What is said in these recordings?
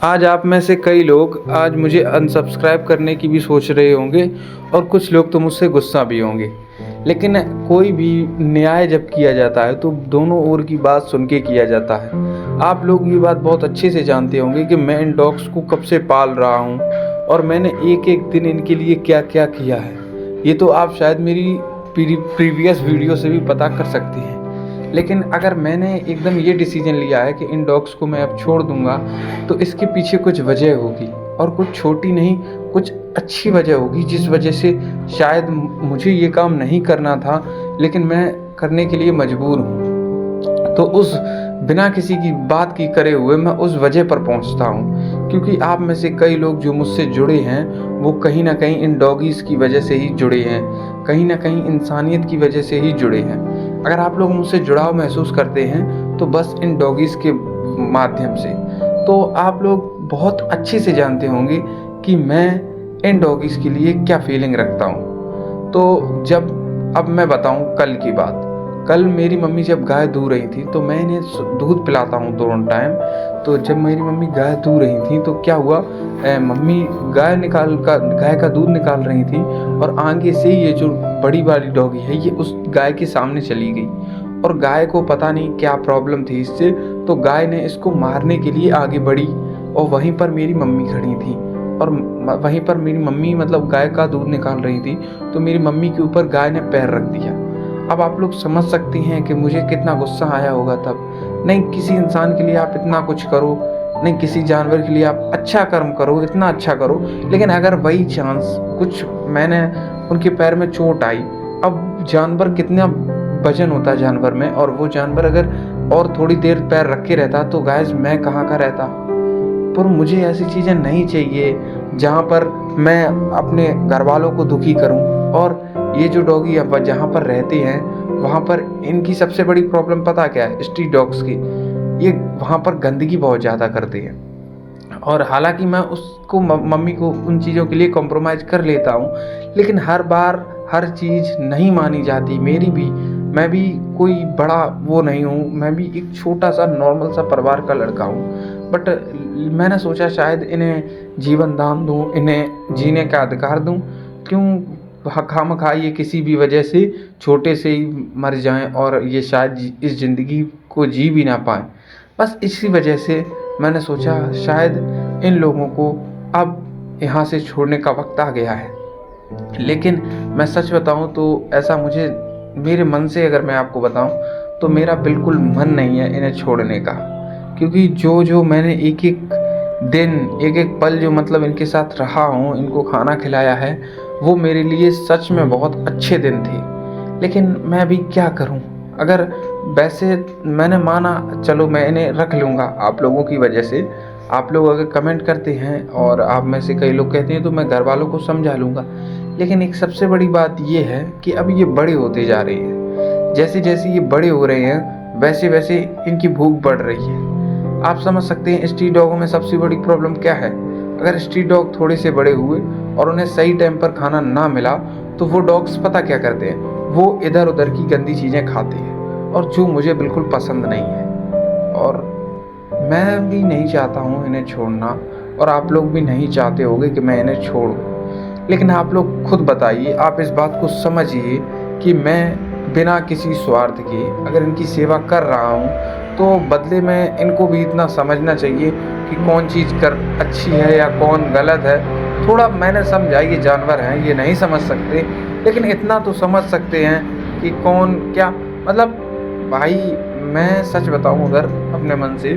आज आप में से कई लोग आज मुझे अनसब्सक्राइब करने की भी सोच रहे होंगे और कुछ लोग तो मुझसे गुस्सा भी होंगे। लेकिन कोई भी न्याय जब किया जाता है तो दोनों ओर की बात सुन के किया जाता है। आप लोग ये बात बहुत अच्छे से जानते होंगे कि मैं इन डॉग्स को कब से पाल रहा हूँ और मैंने एक-एक दिन इनके लिए क्या-क्या किया है। ये तो आप शायद मेरी प्रीवियस वीडियो से भी पता कर सकते हैं। लेकिन अगर मैंने एकदम ये डिसीजन लिया है कि इन डॉग्स को मैं अब छोड़ दूँगा, तो इसके पीछे कुछ वजह होगी और कुछ छोटी नहीं, कुछ अच्छी वजह होगी जिस वजह से शायद मुझे ये काम नहीं करना था, लेकिन मैं करने के लिए मजबूर हूँ। तो उस बिना किसी की बात की करे हुए मैं उस वजह पर पहुँचता हूँ, क्योंकि आप में से कई लोग जो मुझसे जुड़े हैं, वो कहीं न कहीं इन डॉगीज़ की वजह से ही जुड़े हैं, कहीं न कहीं इंसानियत की वजह से ही जुड़े हैं। अगर आप लोग मुझसे जुड़ाव महसूस करते हैं, तो बस इन डॉगीज़ के माध्यम से। तो आप लोग बहुत अच्छे से जानते होंगे कि मैं इन डॉगीज़ के लिए क्या फीलिंग रखता हूँ। तो अब मैं बताऊँ कल की बात। कल मेरी मम्मी जब गाय दूह रही थी, तो मैं इन्हें दूध पिलाता हूँ दोनों टाइम। तो जब मेरी मम्मी गाय दूह रही थी तो क्या हुआ, मम्मी गाय का दूध निकाल रही थी और आगे से ये जो बड़ी वाली डॉगी है ये उस गाय के सामने चली गई और गाय को पता नहीं क्या प्रॉब्लम थी इससे, तो गाय ने इसको मारने के लिए आगे बढ़ी और वहीं पर मेरी मम्मी खड़ी थी और वहीं पर मेरी मम्मी मतलब गाय का दूध निकाल रही थी, तो मेरी मम्मी के ऊपर गाय ने पैर रख दिया। अब आप लोग समझ सकती हैं कि मुझे कितना गुस्सा आया होगा तब। नहीं किसी इंसान के लिए आप इतना कुछ करो, नहीं किसी जानवर के लिए आप अच्छा कर्म करो, इतना अच्छा करो, लेकिन अगर बाई चांस कुछ मैंने उनके पैर में चोट आई, अब जानवर कितना वजन होता है जानवर में, और वो जानवर अगर और थोड़ी देर पैर रखे रहता तो गाइस मैं कहाँ का रहता। पर मुझे ऐसी चीज़ें नहीं चाहिए जहाँ पर मैं अपने घर वालों को दुखी करूँ। और ये जो डॉगी अब जहाँ पर रहते हैं वहाँ पर इनकी सबसे बड़ी प्रॉब्लम पता क्या है, स्ट्रीट डॉग्स की, ये वहाँ पर गंदगी बहुत ज़्यादा करते हैं। और हालांकि मैं उसको मम्मी को उन चीज़ों के लिए कॉम्प्रोमाइज़ कर लेता हूँ, लेकिन हर बार हर चीज़ नहीं मानी जाती मेरी भी। मैं भी कोई बड़ा वो नहीं हूँ, मैं भी एक छोटा सा नॉर्मल सा परिवार का लड़का हूँ। बट मैंने सोचा शायद इन्हें जीवन दान दूँ, इन्हें जीने का अधिकार दूँ। क्यों खामखा ये किसी भी वजह से छोटे से ही मर जाएं और ये शायद इस ज़िंदगी को जी भी ना पाएं। बस इसी वजह से मैंने सोचा शायद इन लोगों को अब यहाँ से छोड़ने का वक्त आ गया है। लेकिन मैं सच बताऊँ तो ऐसा मुझे मेरे मन से अगर मैं आपको बताऊँ तो मेरा बिल्कुल मन नहीं है इन्हें छोड़ने का। क्योंकि जो मैंने एक-एक दिन, एक-एक पल जो मतलब इनके साथ रहा हूँ, इनको खाना खिलाया है, वो मेरे लिए सच में बहुत अच्छे दिन थे। लेकिन मैं अभी क्या करूँ? अगर वैसे मैंने माना चलो मैं इन्हें रख लूँगा आप लोगों की वजह से। आप लोग अगर कमेंट करते हैं और आप में से कई लोग कहते हैं तो मैं घरवालों को समझा लूँगा। लेकिन एक सबसे बड़ी बात ये है कि अब ये बड़े होते जा रहे हैं। जैसे-जैसे ये बड़े हो रहे हैं, वैसे-वैसे इनकी भूख बढ़ रही है। आप समझ सकते हैं स्ट्रीट डॉगों में सबसे बड़ी प्रॉब्लम क्या है? अगर स्ट्रीट डॉग थोड़े से बड़े हुए और उन्हें सही टाइम पर खाना ना मिला, तो वो डॉग्स पता क्या करते हैं? वो इधर-उधर की गंदी चीज़ें खाते हैं और जो मुझे बिल्कुल पसंद नहीं है। और मैं भी नहीं चाहता हूँ इन्हें छोड़ना और आप लोग भी नहीं चाहते होंगे कि मैं इन्हें छोड़ूँ। लेकिन आप लोग खुद बताइए, आप इस बात को समझिए कि मैं बिना किसी स्वार्थ के अगर इनकी सेवा कर रहा हूँ, तो बदले में इनको भी इतना समझना चाहिए कि कौन चीज़ कर अच्छी है या कौन गलत है। थोड़ा मैंने समझा ये जानवर हैं, ये नहीं समझ सकते, लेकिन इतना तो समझ सकते हैं कि कौन क्या मतलब। भाई मैं सच बताऊँ अगर अपने मन से,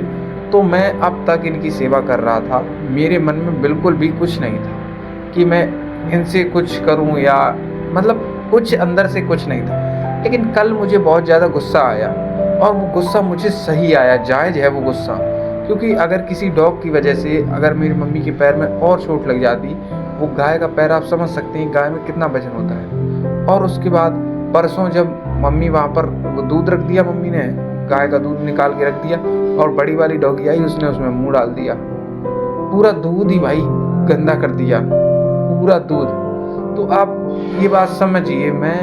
तो मैं अब तक इनकी सेवा कर रहा था। मेरे मन में बिल्कुल भी कुछ नहीं था कि मैं इनसे कुछ करूं या मतलब कुछ अंदर से कुछ नहीं था। लेकिन कल मुझे बहुत ज़्यादा गुस्सा आया और वो गुस्सा मुझे सही आया, जायज़ है वो गुस्सा। क्योंकि अगर किसी डॉग की वजह से अगर मेरी मम्मी के पैर में और चोट लग जाती, वो गाय का पैर आप समझ सकते हैं गाय में कितना वजन होता है। और उसके बाद परसों जब मम्मी वहाँ पर दूध रख दिया, मम्मी ने गाय का दूध निकाल के रख दिया और बड़ी वाली डॉगी आई, उसने उसमें मुँह डाल दिया। पूरा दूध ही भाई गंदा कर दिया, पूरा दूध। तो आप ये बात समझिए, मैं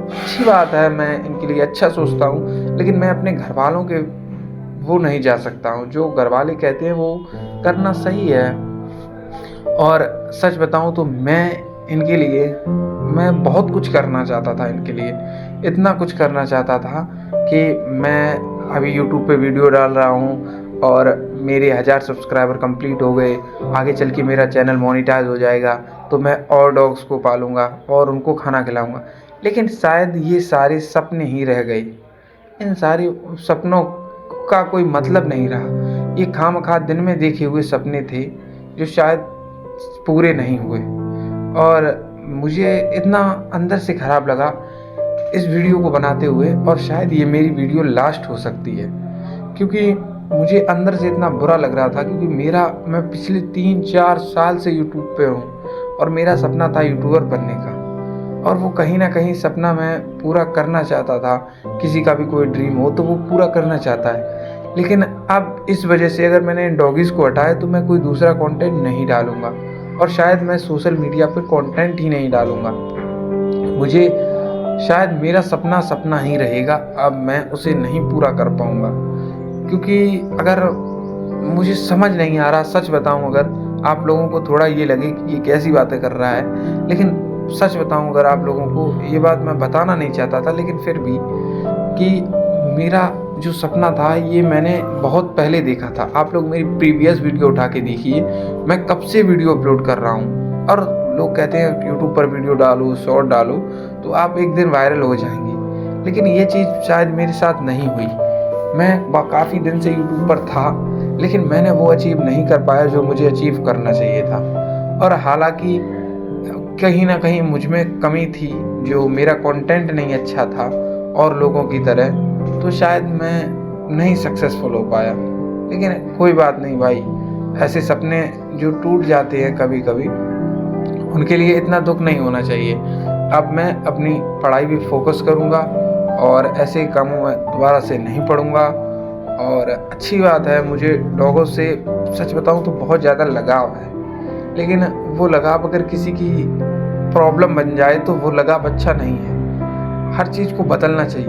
अच्छी बात है, मैं इनके लिए अच्छा सोचता हूँ, लेकिन मैं अपने घरवालों के वो नहीं जा सकता हूँ। जो घरवाले कहते हैं वो करना सही है। और सच बताऊं तो मैं बहुत कुछ करना चाहता था इनके लिए, इतना कुछ करना चाहता था कि मैं अभी यूट्यूब पे वीडियो डाल रहा हूँ और मेरे 1000 सब्सक्राइबर कंप्लीट हो गए, आगे चल के मेरा चैनल मोनेटाइज हो जाएगा तो मैं और डॉग्स को पालूंगा और उनको खाना खिलाऊंगा। लेकिन शायद ये सारे सपने ही रह गए, इन सारे सपनों का कोई मतलब नहीं रहा। ये खामखा दिन में देखे हुए सपने थे जो शायद पूरे नहीं हुए। और मुझे इतना अंदर से ख़राब लगा इस वीडियो को बनाते हुए, और शायद ये मेरी वीडियो लास्ट हो सकती है, क्योंकि मुझे अंदर से इतना बुरा लग रहा था। क्योंकि मैं पिछले 3-4 साल से यूट्यूब पे हूँ और मेरा सपना था यूट्यूबर बनने का, और वो कहीं ना कहीं सपना मैं पूरा करना चाहता था। किसी का भी कोई ड्रीम हो तो वो पूरा करना चाहता है। लेकिन अब इस वजह से अगर मैंने इन डॉगीज़ को हटाया तो मैं कोई दूसरा कंटेंट नहीं डालूंगा, और शायद मैं सोशल मीडिया पर कंटेंट ही नहीं डालूंगा। मुझे शायद मेरा सपना सपना ही रहेगा, अब मैं उसे नहीं पूरा कर पाऊंगा। क्योंकि अगर मुझे समझ नहीं आ रहा, सच बताऊं, अगर आप लोगों को थोड़ा ये लगे कि ये कैसी बातें कर रहा है, लेकिन सच बताऊं अगर आप लोगों को ये बात मैं बताना नहीं चाहता था, लेकिन फिर भी कि मेरा जो सपना था ये मैंने बहुत पहले देखा था। आप लोग मेरी प्रीवियस वीडियो उठा के देखिए, मैं कब से वीडियो अपलोड कर रहा हूँ। और लोग कहते हैं यूट्यूब पर वीडियो डालो, शॉर्ट डालो तो आप एक दिन वायरल हो जाएंगे, लेकिन ये चीज़ शायद मेरे साथ नहीं हुई। मैं काफ़ी दिन से यूट्यूब पर था, लेकिन मैंने वो अचीव नहीं कर पाया जो मुझे अचीव करना चाहिए था। और हालांकि कहीं ना कहीं मुझ में कमी थी, जो मेरा कंटेंट नहीं अच्छा था और लोगों की तरह, तो शायद मैं नहीं सक्सेसफुल हो पाया। लेकिन कोई बात नहीं भाई, ऐसे सपने जो टूट जाते हैं कभी कभी, उनके लिए इतना दुख नहीं होना चाहिए। अब मैं अपनी पढ़ाई भी फोकस करूँगा और ऐसे कामों में दोबारा से नहीं पढ़ूँगा। और अच्छी बात है, मुझे डॉगों से सच बताऊँ तो बहुत ज़्यादा लगाव है, लेकिन वो लगाव अगर किसी की प्रॉब्लम बन जाए तो वो लगाव अच्छा नहीं है। हर चीज़ को बदलना चाहिए।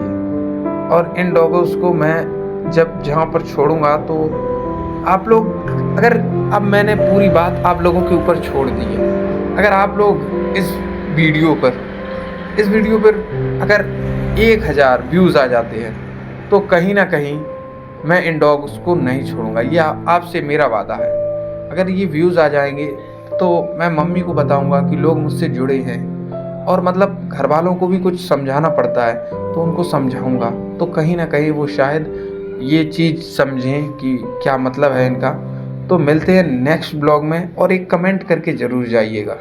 और इन डॉगोस को मैं जब जहाँ पर छोड़ूंगा तो आप लोग, अगर अब मैंने पूरी बात आप लोगों के ऊपर छोड़ दी है, अगर आप लोग इस वीडियो पर अगर 1000 व्यूज़ आ जाते हैं तो कहीं ना कहीं मैं इन डॉग्स को नहीं छोड़ूंगा। ये आपसे मेरा वादा है। अगर ये व्यूज़ आ जाएंगे तो मैं मम्मी को बताऊंगा कि लोग मुझसे जुड़े हैं, और मतलब घर वालों को भी कुछ समझाना पड़ता है तो उनको समझाऊंगा, तो कहीं ना कहीं वो शायद ये चीज़ समझें कि क्या मतलब है इनका। तो मिलते हैं नेक्स्ट ब्लॉग में, और एक कमेंट करके ज़रूर जाइएगा।